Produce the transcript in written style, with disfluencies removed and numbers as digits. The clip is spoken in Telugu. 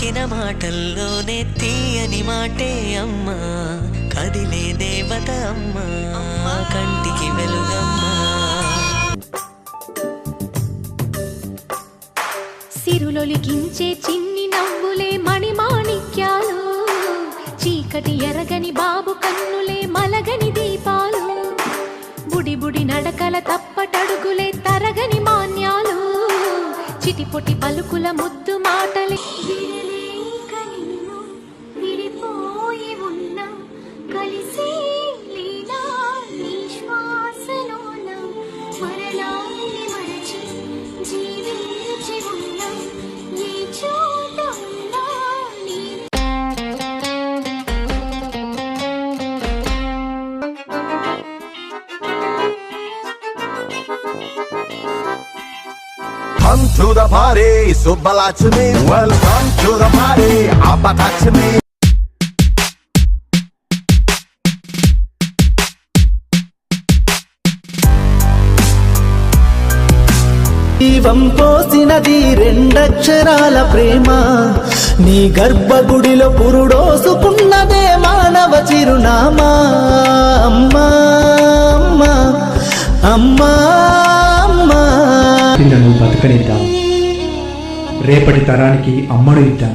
పలికిన మాటల్లోనే తీయని మాటే అమ్మా, కదిలే దేవత అమ్మా, కంటికి వెలుగమ్మా. సిరులొలికించే చిన్ని నవ్వులే మణిమాణిక్యాలు, చీకటి ఎరగని బాబు కన్నులే మలగని దీపాలు, బుడి బుడి నడకల తప్పటడుగులే తరగని మాన్యాలు, చిటిపొటి పలుకుల ముద్దు మాటలే. విడిపోయి ఉన్నా కలిసి లీలా నీ శ్వాసలోన, మరలాని మరచి జీవించి ఉన్నా ఈ చోట ఉన్నా నీ. Come to the party, Subbalaxmi. Welcome to the party, Appataxmi. జీవం పోసినది రెండక్షరాల ప్రేమ, నీ గర్భగుడిలో పురుడోసుకున్నదే మానవ చిరునామా. అమ్మా అమ్మా అమ్మా అమ్మా, పిల్లలు బతకనిద్దాం, రేపటి తరానికి అమ్మడు ఇద్దాం.